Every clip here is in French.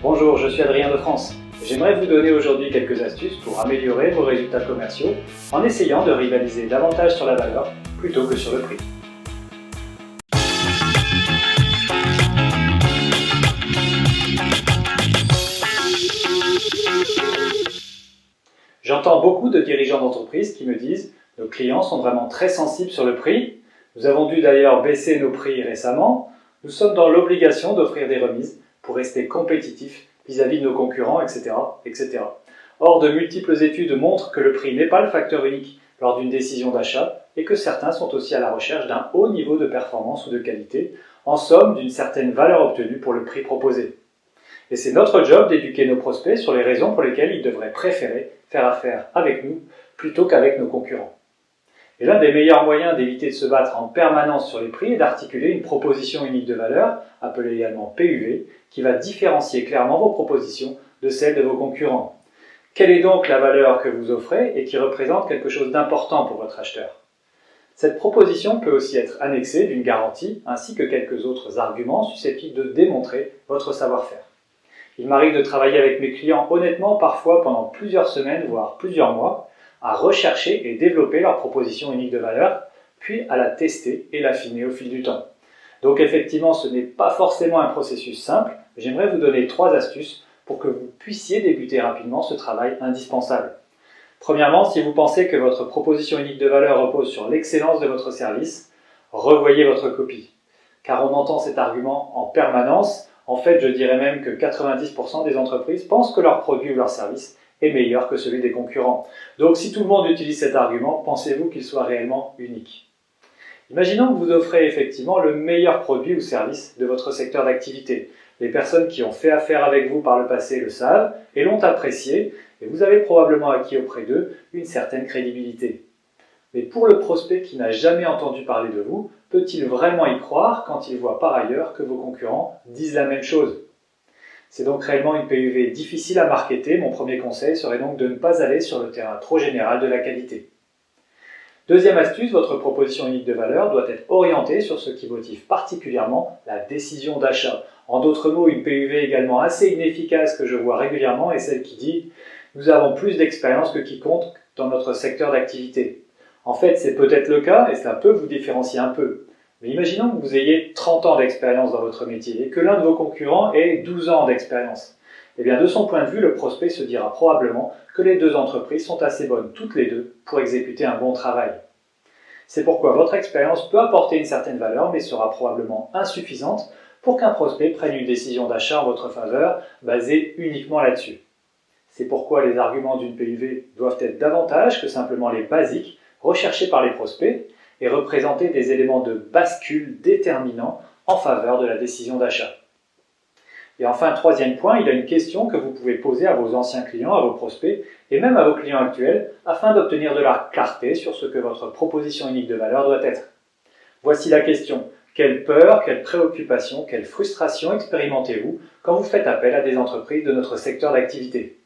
Bonjour, je suis Adrien de France. J'aimerais vous donner aujourd'hui quelques astuces pour améliorer vos résultats commerciaux en essayant de rivaliser davantage sur la valeur plutôt que sur le prix. J'entends beaucoup de dirigeants d'entreprise qui me disent « Nos clients sont vraiment très sensibles sur le prix, nous avons dû d'ailleurs baisser nos prix récemment, nous sommes dans l'obligation d'offrir des remises pour rester compétitifs vis-à-vis de nos concurrents, etc., etc. » Or, de multiples études montrent que le prix n'est pas le facteur unique lors d'une décision d'achat et que certains sont aussi à la recherche d'un haut niveau de performance ou de qualité, en somme d'une certaine valeur obtenue pour le prix proposé. Et c'est notre job d'éduquer nos prospects sur les raisons pour lesquelles ils devraient préférer faire affaire avec nous plutôt qu'avec nos concurrents. Et l'un des meilleurs moyens d'éviter de se battre en permanence sur les prix est d'articuler une proposition unique de valeur, appelée également PUV, qui va différencier clairement vos propositions de celles de vos concurrents. Quelle est donc la valeur que vous offrez et qui représente quelque chose d'important pour votre acheteur? Cette proposition peut aussi être annexée d'une garantie ainsi que quelques autres arguments susceptibles de démontrer votre savoir-faire. Il m'arrive de travailler avec mes clients honnêtement parfois pendant plusieurs semaines, voire plusieurs mois, à rechercher et développer leur proposition unique de valeur, puis à la tester et l'affiner au fil du temps. Donc effectivement, ce n'est pas forcément un processus simple, mais j'aimerais vous donner 3 astuces pour que vous puissiez débuter rapidement ce travail indispensable. Premièrement, si vous pensez que votre proposition unique de valeur repose sur l'excellence de votre service, revoyez votre copie. Car on entend cet argument en permanence. En fait, je dirais même que 90% des entreprises pensent que leur produit ou leur service est meilleur que celui des concurrents. Donc si tout le monde utilise cet argument, pensez-vous qu'il soit réellement unique? Imaginons que vous offrez effectivement le meilleur produit ou service de votre secteur d'activité. Les personnes qui ont fait affaire avec vous par le passé le savent et l'ont apprécié, et vous avez probablement acquis auprès d'eux une certaine crédibilité. Mais pour le prospect qui n'a jamais entendu parler de vous, peut-il vraiment y croire quand il voit par ailleurs que vos concurrents disent la même chose? C'est donc réellement une PUV difficile à marketer. Mon premier conseil serait donc de ne pas aller sur le terrain trop général de la qualité. Deuxième astuce, votre proposition unique de valeur doit être orientée sur ce qui motive particulièrement la décision d'achat. En d'autres mots, une PUV également assez inefficace que je vois régulièrement est celle qui dit « Nous avons plus d'expérience que quiconque dans notre secteur d'activité ». En fait, c'est peut-être le cas et cela peut vous différencier un peu. Mais imaginons que vous ayez 30 ans d'expérience dans votre métier et que l'un de vos concurrents ait 12 ans d'expérience. Eh bien, de son point de vue, le prospect se dira probablement que les deux entreprises sont assez bonnes toutes les deux pour exécuter un bon travail. C'est pourquoi votre expérience peut apporter une certaine valeur, mais sera probablement insuffisante pour qu'un prospect prenne une décision d'achat en votre faveur basée uniquement là-dessus. C'est pourquoi les arguments d'une PUV doivent être davantage que simplement les basiques recherchés par les prospects et représenter des éléments de bascule déterminants en faveur de la décision d'achat. Et enfin, troisième point, il y a une question que vous pouvez poser à vos anciens clients, à vos prospects et même à vos clients actuels afin d'obtenir de la clarté sur ce que votre proposition unique de valeur doit être. Voici la question. Quelle peur, quelle préoccupation, quelle frustration expérimentez-vous quand vous faites appel à des entreprises de notre secteur d'activité?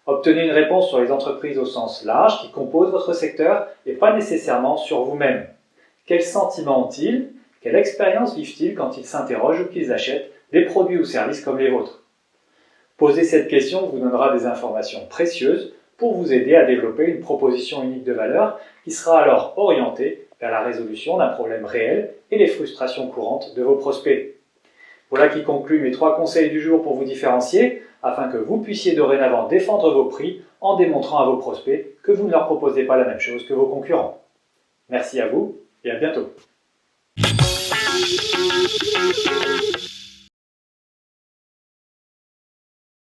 Obtenez une réponse sur les entreprises au sens large qui composent votre secteur et pas nécessairement sur vous-même. Quels sentiments ont-ils? Quelle expérience vivent-ils quand ils s'interrogent ou qu'ils achètent des produits ou services comme les vôtres? Poser cette question vous donnera des informations précieuses pour vous aider à développer une proposition unique de valeur qui sera alors orientée vers la résolution d'un problème réel et les frustrations courantes de vos prospects. Voilà qui conclut mes 3 conseils du jour pour vous différencier, afin que vous puissiez dorénavant défendre vos prix en démontrant à vos prospects que vous ne leur proposez pas la même chose que vos concurrents. Merci à vous et à bientôt.